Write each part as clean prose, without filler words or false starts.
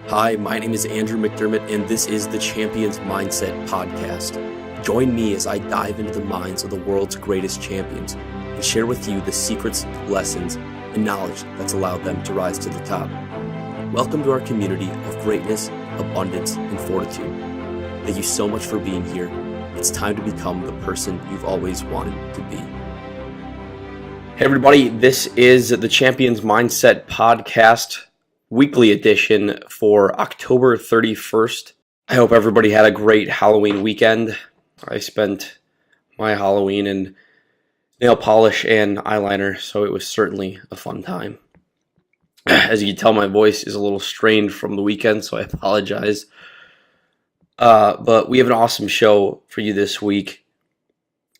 Hi, my name is Andrew McDermott, and this is the Champions Mindset Podcast. Join me as I dive into the minds of the world's greatest champions and share with you the secrets, lessons, and knowledge that's allowed them to rise to the top. Welcome to our community of greatness, abundance, and fortitude. Thank you so much for being here. It's time to become the person you've always wanted to be. Hey everybody, this is the Champions Mindset Podcast weekly edition for October 31st. I hope everybody had a great Halloween weekend. I spent my Halloween in nail polish and eyeliner, so it was certainly a fun time. As you can tell, my voice is a little strained from the weekend, so I apologize. But we have an awesome show for you this week.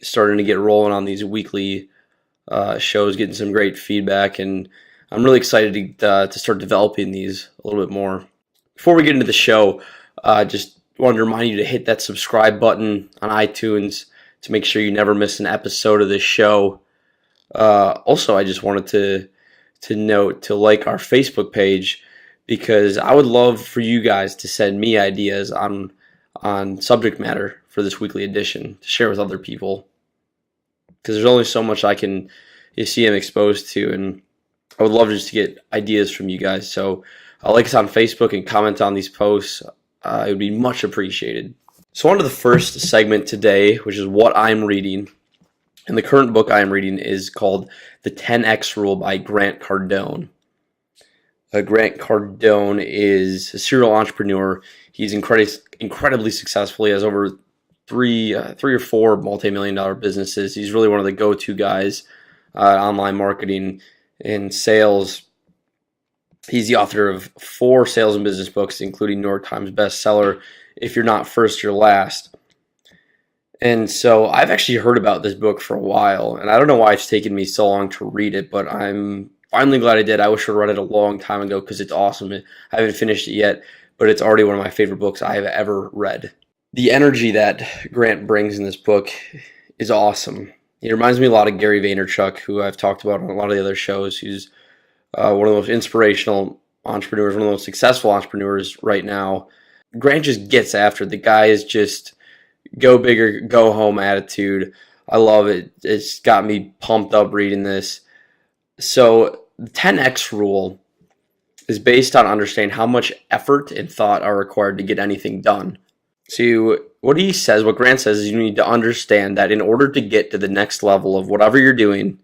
Starting to get rolling on these weekly shows, getting some great feedback, and I'm really excited to start developing these a little bit more. Before we get into the show, just wanted to remind you to hit that subscribe button on iTunes to make sure you never miss an episode of this show. Also, I just wanted to note to like our Facebook page, because I would love for you guys to send me ideas on subject matter for this weekly edition to share with other people, because there's only so much you see I'm exposed to, and I would love just to get ideas from you guys. So like us on Facebook and comment on these posts. It would be much appreciated. So on to the first segment today, which is what I'm reading. And the current book I am reading is called The 10X Rule by Grant Cardone. Grant Cardone is a serial entrepreneur. He's incredibly successful. He has over three or four multi-million-dollar businesses. He's really one of the go-to guys online marketing and sales. He's the author of 4 sales and business books, including New York Times bestseller, If You're Not First, You're Last. And so I've actually heard about this book for a while, and I don't know why it's taken me so long to read it, but I'm finally glad I did. I wish I read it a long time ago because it's awesome. I haven't finished it yet, but it's already one of my favorite books I have ever read. The energy that Grant brings in this book is awesome. He reminds me a lot of Gary Vaynerchuk, who I've talked about on a lot of the other shows. He's one of the most inspirational entrepreneurs, one of the most successful entrepreneurs right now. Grant just gets after it. The guy is just go big or go home attitude. I love it. It's got me pumped up reading this. So the 10X rule is based on understanding how much effort and thought are required to get anything done. So what Grant says is you need to understand that in order to get to the next level of whatever you're doing,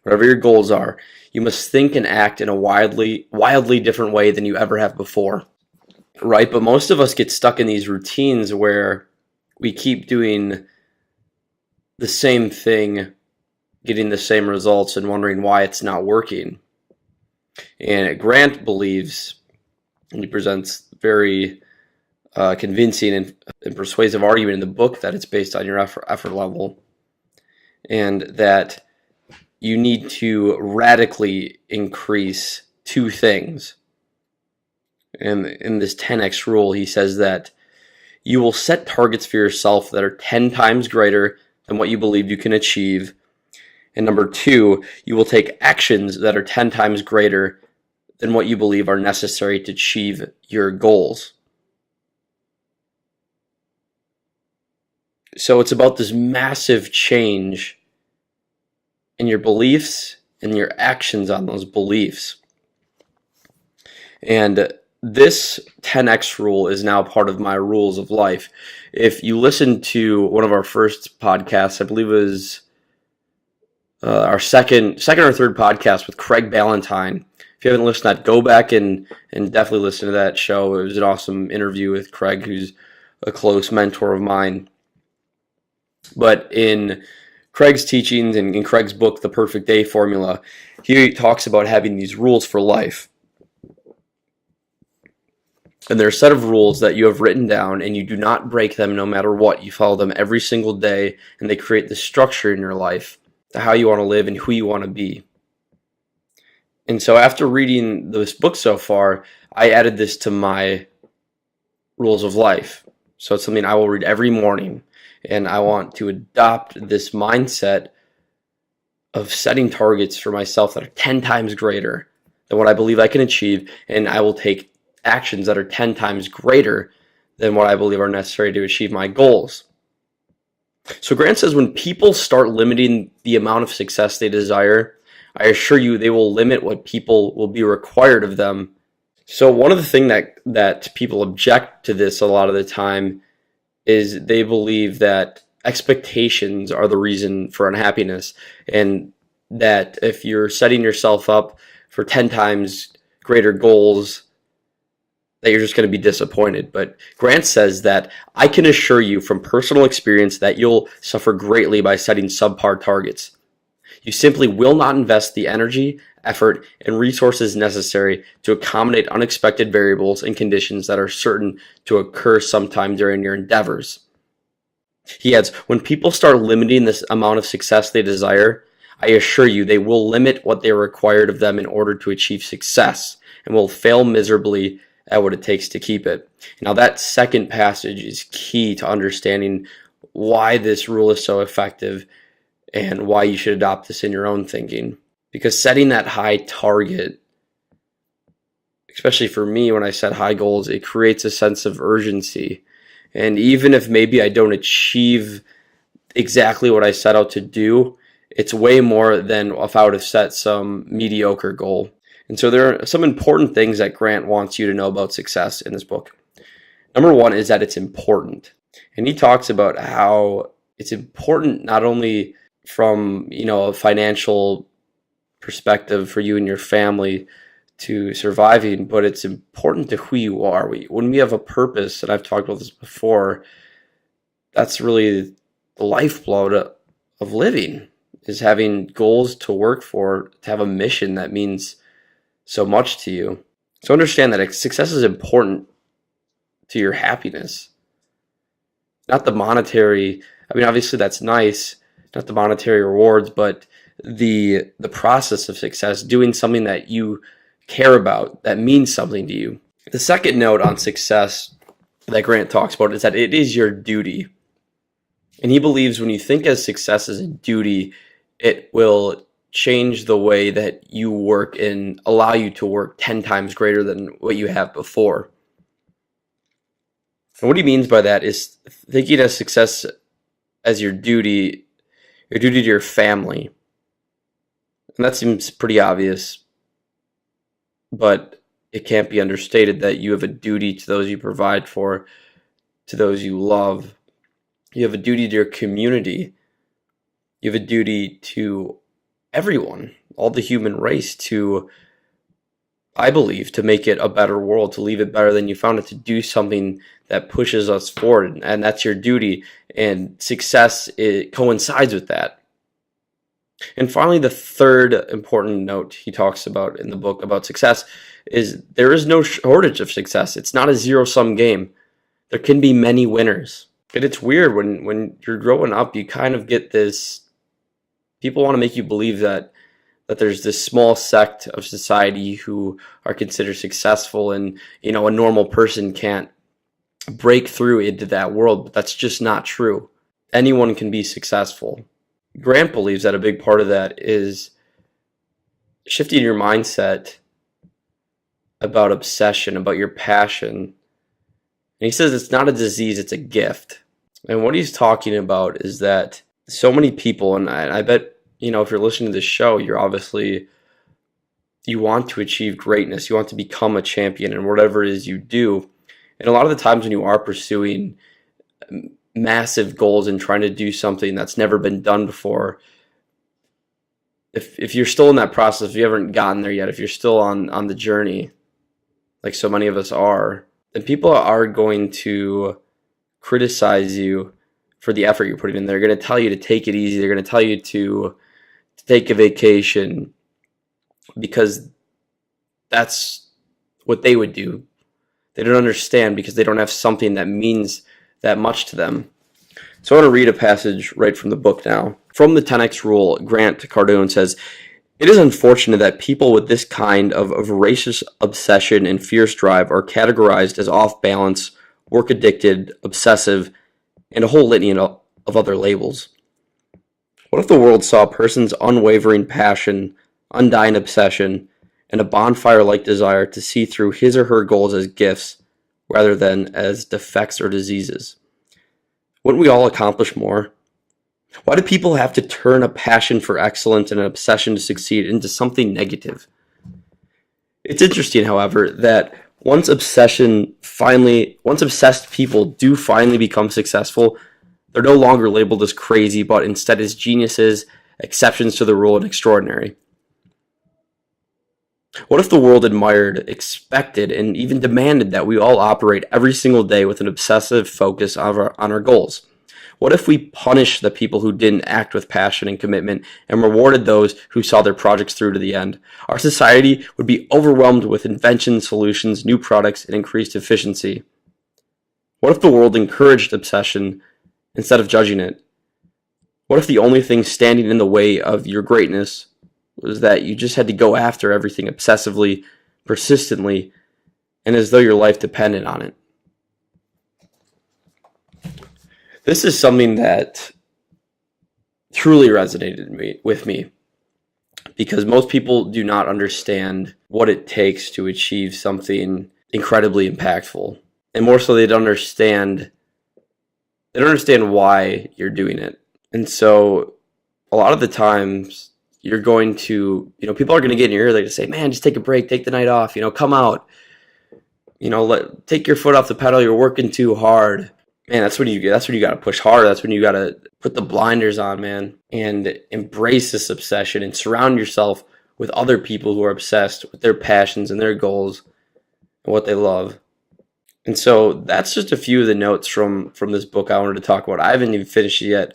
whatever your goals are, you must think and act in a wildly different way than you ever have before. Right? But most of us get stuck in these routines where we keep doing the same thing, getting the same results, and wondering why it's not working. And Grant believes, and he presents very convincing and persuasive argument in the book, that it's based on your effort level, and that you need to radically increase 2 things. And in this 10X rule, he says that you will set targets for yourself that are 10 times greater than what you believe you can achieve. And number 2, you will take actions that are 10 times greater than what you believe are necessary to achieve your goals. So it's about this massive change in your beliefs and your actions on those beliefs. And this 10X rule is now part of my rules of life. If you listen to one of our first podcasts, I believe it was our second or third podcast with Craig Ballantyne. If you haven't listened to that, go back and definitely listen to that show. It was an awesome interview with Craig, who's a close mentor of mine. But in Craig's teachings and in Craig's book, The Perfect Day Formula, he talks about having these rules for life. And there are a set of rules that you have written down, and you do not break them no matter what. You follow them every single day, and they create the structure in your life to how you want to live and who you want to be. And so after reading this book so far, I added this to my rules of life. So it's something I will read every morning. And I want to adopt this mindset of setting targets for myself that are 10 times greater than what I believe I can achieve. And I will take actions that are 10 times greater than what I believe are necessary to achieve my goals. So Grant says when people start limiting the amount of success they desire, I assure you they will limit what people will be required of them. So one of the things that people object to this a lot of the time is they believe that expectations are the reason for unhappiness, and that if you're setting yourself up for 10 times greater goals, that you're just going to be disappointed. But Grant says that I can assure you from personal experience that you'll suffer greatly by setting subpar targets. You simply will not invest the energy, effort, and resources necessary to accommodate unexpected variables and conditions that are certain to occur sometime during your endeavors. He adds, when people start limiting this amount of success they desire, I assure you they will limit what they are required of them in order to achieve success, and will fail miserably at what it takes to keep it. Now that second passage is key to understanding why this rule is so effective and why you should adopt this in your own thinking. Because setting that high target, especially for me when I set high goals, it creates a sense of urgency. And even if maybe I don't achieve exactly what I set out to do, it's way more than if I would have set some mediocre goal. And so there are some important things that Grant wants you to know about success in this book. Number one is that it's important. And he talks about how it's important not only from, a financial perspective for you and your family to surviving, but it's important to who you are. When we have a purpose, and I've talked about this before, that's really the lifeblood of living, is having goals to work for, to have a mission that means so much to you. So understand that success is important to your happiness, not the monetary. Obviously that's nice, not the monetary rewards, but the process of success, doing something that you care about, that means something to you. The second note on success that Grant talks about is that it is your duty. And he believes when you think of success as a duty, it will change the way that you work and allow you to work 10 times greater than what you have before. And what he means by that is thinking of success as your duty to your family. And that seems pretty obvious, but it can't be understated that you have a duty to those you provide for, to those you love. You have a duty to your community. You have a duty to everyone, all the human race, to, I believe, to make it a better world, to leave it better than you found it, to do something that pushes us forward. And that's your duty. And success, it coincides with that. And finally, the third important note he talks about in the book about success is there is no shortage of success. It's not a zero-sum game. There can be many winners. And it's weird when you're growing up, you kind of get this, people want to make you believe that there's this small sect of society who are considered successful, and a normal person can't break through into that world, but that's just not true. Anyone can be successful. Grant believes that a big part of that is shifting your mindset about obsession, about your passion. And he says it's not a disease, it's a gift. And what he's talking about is that so many people, and I bet, if you're listening to this show, you want to achieve greatness. You want to become a champion in whatever it is you do. And a lot of the times when you are pursuing massive goals and trying to do something that's never been done before, if you're still in that process, if you haven't gotten there yet, if you're still on the journey, like so many of us are, then people are going to criticize you for the effort you're putting in. They're going to tell you to take it easy. They're going to tell you to take a vacation because that's what they would do. They don't understand because they don't have something that means that much to them. So I want to read a passage right from the book now. From the 10X Rule, Grant Cardone says, "It is unfortunate that people with this kind of voracious obsession and fierce drive are categorized as off-balance, work-addicted, obsessive, and a whole litany of other labels. What if the world saw a person's unwavering passion, undying obsession, and a bonfire-like desire to see through his or her goals as gifts rather than as defects or diseases. Wouldn't we all accomplish more? Why do people have to turn a passion for excellence and an obsession to succeed into something negative? It's interesting, however, that once obsessed people do finally become successful, they're no longer labeled as crazy, but instead as geniuses, exceptions to the rule, and extraordinary. What if the world admired, expected, and even demanded that we all operate every single day with an obsessive focus on our goals? What if we punished the people who didn't act with passion and commitment and rewarded those who saw their projects through to the end? Our society would be overwhelmed with inventions, solutions, new products, and increased efficiency. What if the world encouraged obsession instead of judging it? What if the only thing standing in the way of your greatness was that you just had to go after everything obsessively, persistently, and as though your life depended on it? This is something that truly resonated with me because most people do not understand what it takes to achieve something incredibly impactful. And more so, they don't understand why you're doing it. And so a lot of the times you're going to, people are going to get in your ear. They're going to say, man, just take a break, take the night off, come out, take your foot off the pedal. You're working too hard. Man, that's when you got to push hard. That's when you got to put the blinders on, man, and embrace this obsession and surround yourself with other people who are obsessed with their passions and their goals and what they love. And so that's just a few of the notes from this book I wanted to talk about. I haven't even finished it yet.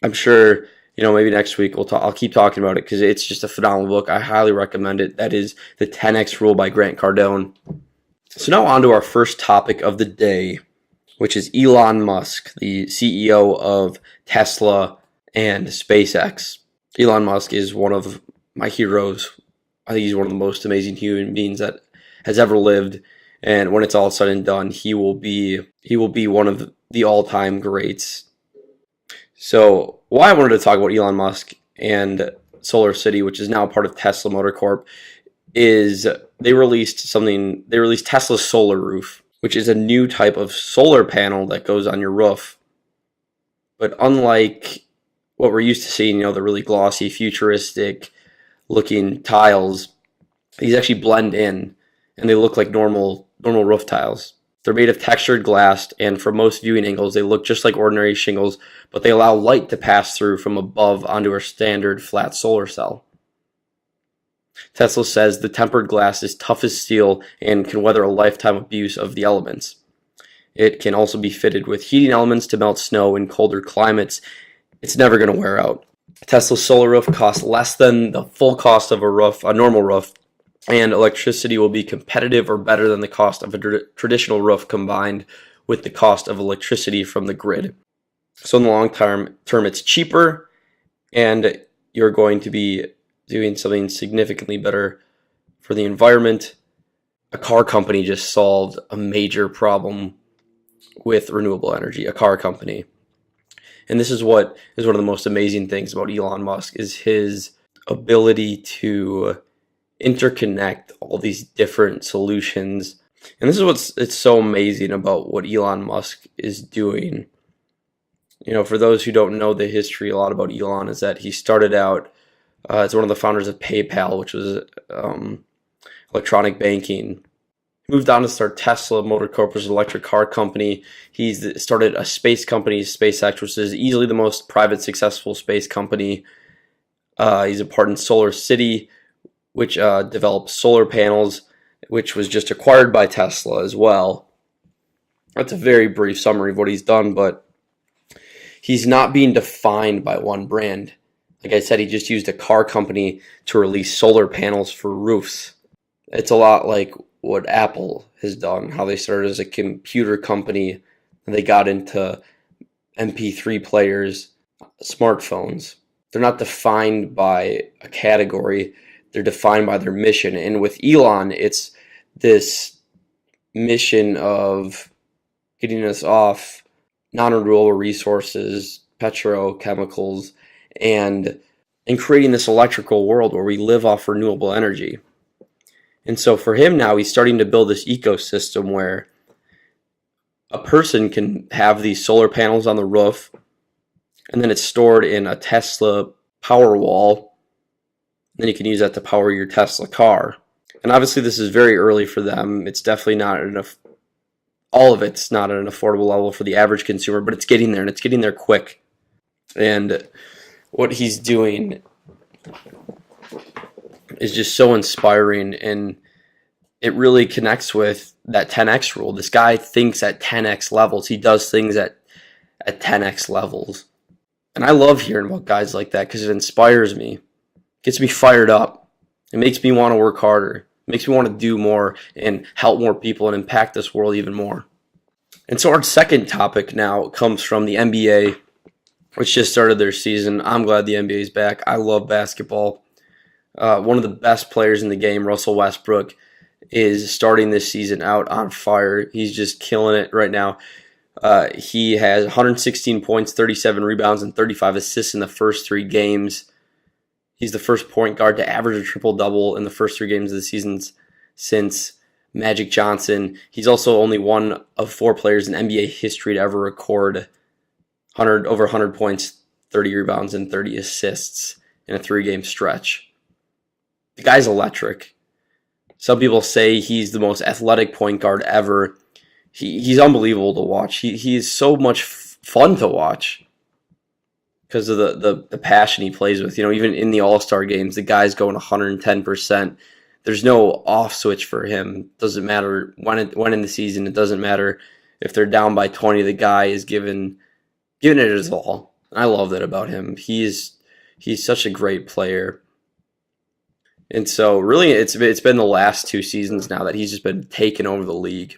I'm sure, maybe next week I'll keep talking about it because it's just a phenomenal book. I highly recommend it. That is The 10X Rule by Grant Cardone. So now on to our first topic of the day, which is Elon Musk, the CEO of Tesla and SpaceX. Elon Musk is one of my heroes. I think he's one of the most amazing human beings that has ever lived. And when it's all said and done, he will be one of the all-time greats. So why I wanted to talk about Elon Musk and Solar City, which is now part of Tesla Motor Corp, is they released Tesla's Solar Roof, which is a new type of solar panel that goes on your roof. But unlike what we're used to seeing, the really glossy, futuristic looking tiles, these actually blend in and they look like normal roof tiles. They're made of textured glass, and from most viewing angles, they look just like ordinary shingles, but they allow light to pass through from above onto a standard flat solar cell. Tesla says the tempered glass is tough as steel and can weather a lifetime abuse of the elements. It can also be fitted with heating elements to melt snow in colder climates. It's never going to wear out. Tesla's solar roof costs less than the full cost of a normal roof, and electricity will be competitive or better than the cost of a traditional roof combined with the cost of electricity from the grid. So in the long term, it's cheaper, and you're going to be doing something significantly better for the environment. A car company just solved a major problem with renewable energy, a car company. And this is what is one of the most amazing things about Elon Musk is his ability to interconnect all these different solutions. And this is it's so amazing about what Elon Musk is doing. For those who don't know the history, a lot about Elon is that he started out as one of the founders of PayPal, which was electronic banking. He moved on to start Tesla Motor Corp, which is an electric car company. He's started a space company, SpaceX, which is easily the most private successful space company. He's a part in Solar City, which develops solar panels, which was just acquired by Tesla as well. That's a very brief summary of what he's done, but he's not being defined by one brand. Like I said, he just used a car company to release solar panels for roofs. It's a lot like what Apple has done, how they started as a computer company and they got into MP3 players, smartphones. They're not defined by a category, they're defined by their mission. And with Elon, it's this mission of getting us off non-renewable resources, petrochemicals, and creating this electrical world where we live off renewable energy. And so for him now, he's starting to build this ecosystem where a person can have these solar panels on the roof, and then it's stored in a Tesla power wall. Then you can use that to power your Tesla car. And obviously this is very early for them. It's definitely not enough. All of it's not at an affordable level for the average consumer, but it's getting there, and it's getting there quick. And what he's doing is just so inspiring, and it really connects with that 10x rule. This guy thinks at 10x levels. He does things at 10x levels. And I love hearing about guys like that because it inspires me. It gets me fired up. It makes me want to work harder. It makes me want to do more and help more people and impact this world even more. And so our second topic now comes from the NBA, which just started their season. I'm glad the NBA is back. I love basketball. One of the best players in the game, Russell Westbrook, is starting this season out on fire. He's just killing it right now. He has 116 points, 37 rebounds, and 35 assists in the first 3 games. He's the first point guard to average a triple-double in the first 3 games of the season since Magic Johnson. He's also only one of 4 players in NBA history to ever record over 100 points, 30 rebounds, and 30 assists in a 3-game stretch. The guy's electric. Some people say he's the most athletic point guard ever. He's unbelievable to watch. He is so much fun to watch because of the passion he plays with. You know, even in the All-Star games, the guy's going 110%. There's no off switch for him. Doesn't matter when in the season. It doesn't matter if they're down by 20. The guy is giving it his all. I love that about him. He's such a great player. And so really it's been the last 2 seasons now that he's just been taking over the league.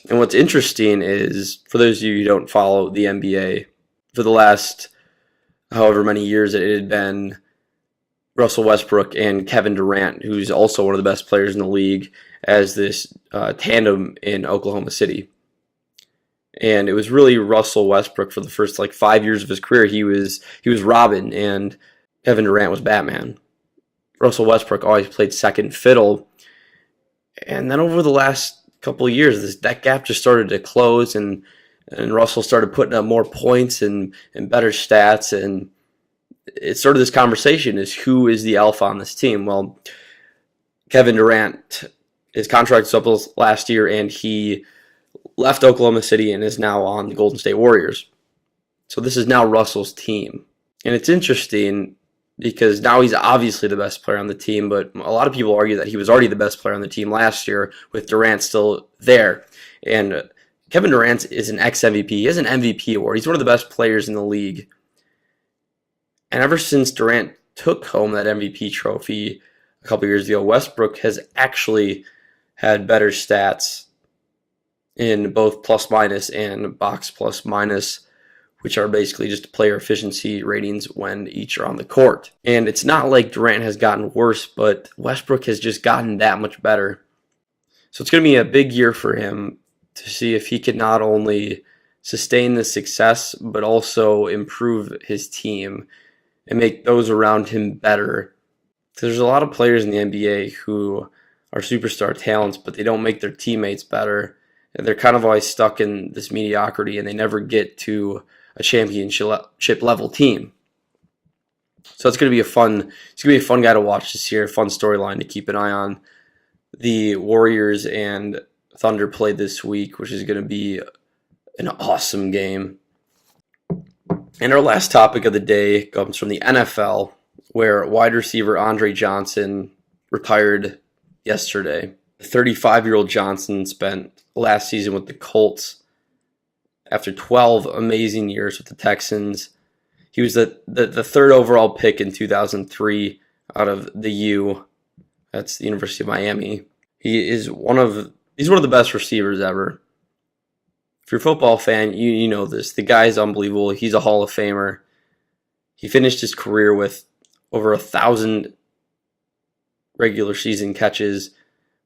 And what's interesting is, for those of you who don't follow the NBA, for the last however many years it had been Russell Westbrook and Kevin Durant, who's also one of the best players in the league, as this tandem in Oklahoma City. And it was really Russell Westbrook for the first 5 years of his career. He was Robin, and Kevin Durant was Batman. Russell Westbrook always played second fiddle. And then over the last couple of years, that gap just started to close, and Russell started putting up more points and better stats. And it started this conversation is who is the alpha on this team? Well, Kevin Durant, his contract was up last year, and he left Oklahoma City and is now on the Golden State Warriors. So this is now Russell's team. And it's interesting because now he's obviously the best player on the team, but a lot of people argue that he was already the best player on the team last year with Durant still there. And Kevin Durant is an ex-MVP. He has an MVP award. He's one of the best players in the league. And ever since Durant took home that MVP trophy a couple years ago, Westbrook has actually had better stats in both plus-minus and box plus-minus, which are basically just player efficiency ratings when each are on the court. And it's not like Durant has gotten worse, but Westbrook has just gotten that much better. So it's going to be a big year for him to see if he can not only sustain the success, but also improve his team and make those around him better. There's a lot of players in the NBA who are superstar talents, but they don't make their teammates better. And they're kind of always stuck in this mediocrity, and they never get to a championship level team. So it's going to be a fun guy to watch this year, fun storyline to keep an eye on. The Warriors and Thunder play this week, which is going to be an awesome game. And our last topic of the day comes from the NFL, where wide receiver Andre Johnson retired yesterday. 35-year-old Johnson spent last season with the Colts. After 12 amazing years with the Texans, he was the 3rd overall pick in 2003 out of the U. That's the University of Miami. He's one of the best receivers ever. If you're a football fan, you know this. The guy is unbelievable. He's a Hall of Famer. He finished his career with over 1,000 regular season catches,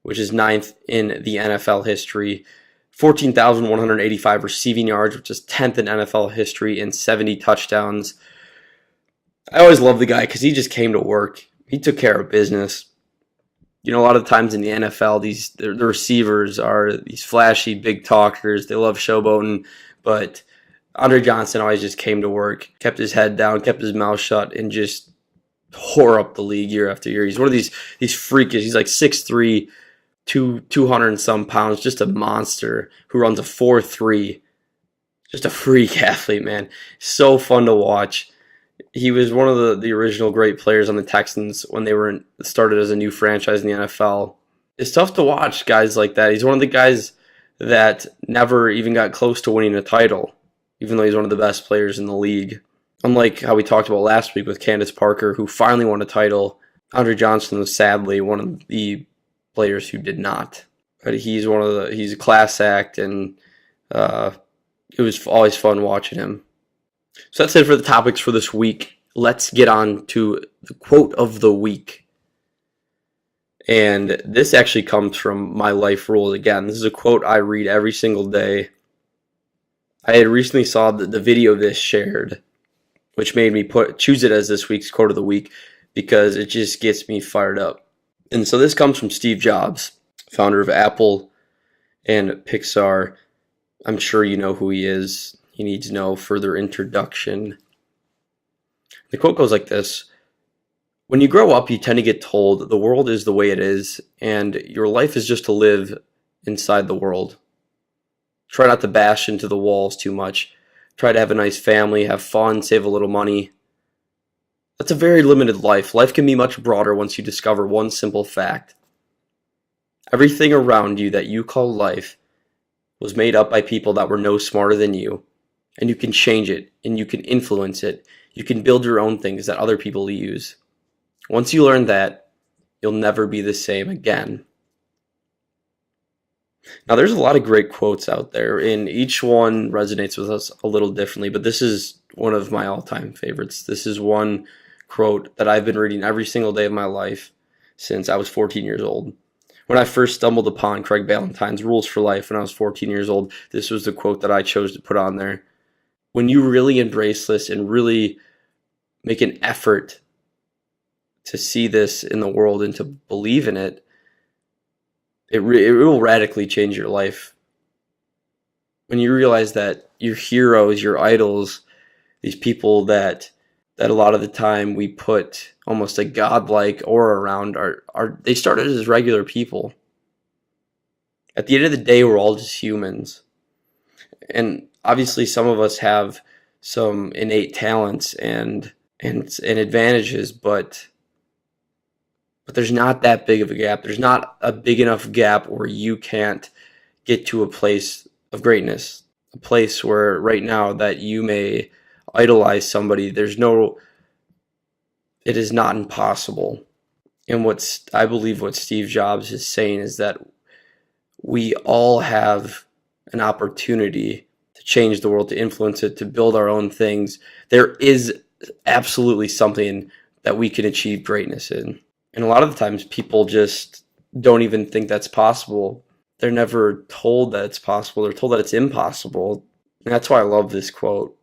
which is 9th in the NFL history. 14,185 receiving yards, which is 10th in NFL history, and 70 touchdowns. I always loved the guy because he just came to work. He took care of business. You know, a lot of times in the NFL, the receivers are these flashy big talkers. They love showboating, but Andre Johnson always just came to work, kept his head down, kept his mouth shut, and just tore up the league year after year. He's one of these freakish. He's like 6'3", 200 and some pounds, just a monster who runs a 4.3. Just a freak athlete, man. So fun to watch. He was one of the original great players on the Texans when they were started as a new franchise in the NFL. It's tough to watch guys like that. He's one of the guys that never even got close to winning a title, even though he's one of the best players in the league. Unlike how we talked about last week with Candace Parker, who finally won a title, Andre Johnson was sadly one of the players who did not. But he's a class act, and it was always fun watching him. So that's it for the topics for this week. Let's get on to the quote of the week. And this actually comes from my life rules again. This is a quote I read every single day. I had recently saw the video of this shared, which made me choose it as this week's quote of the week because it just gets me fired up. And so this comes from Steve Jobs, founder of Apple and Pixar. I'm sure you know who he is. He needs no further introduction. The quote goes like this: when you grow up, you tend to get told the world is the way it is, and your life is just to live inside the world. Try not to bash into the walls too much. Try to have a nice family, have fun, save a little money. That's a very limited life. Life can be much broader once you discover one simple fact. Everything around you that you call life was made up by people that were no smarter than you. And you can change it, and you can influence it. You can build your own things that other people use. Once you learn that, you'll never be the same again. Now, there's a lot of great quotes out there, and each one resonates with us a little differently, but this is one of my all-time favorites. This is one quote that I've been reading every single day of my life since I was 14 years old. When I first stumbled upon Craig Ballantyne's Rules for Life when I was 14 years old, this was the quote that I chose to put on there. When you really embrace this and really make an effort to see this in the world and to believe in it, it will radically change your life. When you realize that your heroes, your idols, these people that a lot of the time we put almost a godlike aura around they started as regular people. At the end of the day, we're all just humans. And obviously some of us have some innate talents and advantages, but there's not that big of a gap. There's not a big enough gap where you can't get to a place of greatness, a place where right now that you may idolize somebody, it is not impossible. And I believe what Steve Jobs is saying is that we all have an opportunity to change the world, to influence it, to build our own things. There is absolutely something that we can achieve greatness in. And a lot of the times people just don't even think that's possible. They're never told that it's possible. They're told that it's impossible. And that's why I love this quote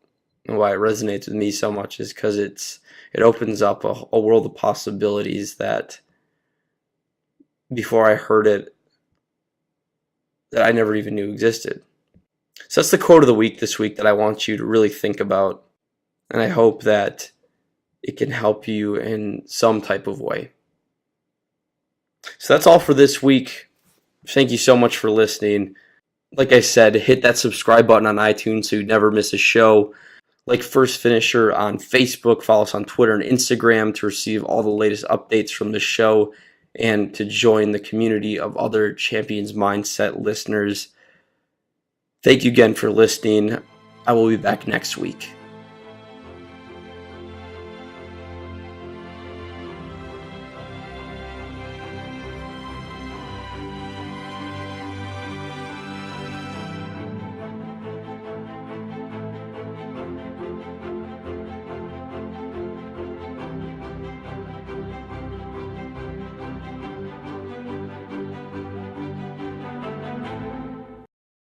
and why it resonates with me so much, is because it opens up a world of possibilities that before I heard it, that I never even knew existed. So that's the quote of the week this week that I want you to really think about. And I hope that it can help you in some type of way. So that's all for this week. Thank you so much for listening. Like I said, hit that subscribe button on iTunes so you never miss a show. Like First Finisher on Facebook. Follow us on Twitter and Instagram to receive all the latest updates from the show and to join the community of other Champions Mindset listeners. Thank you again for listening. I will be back next week.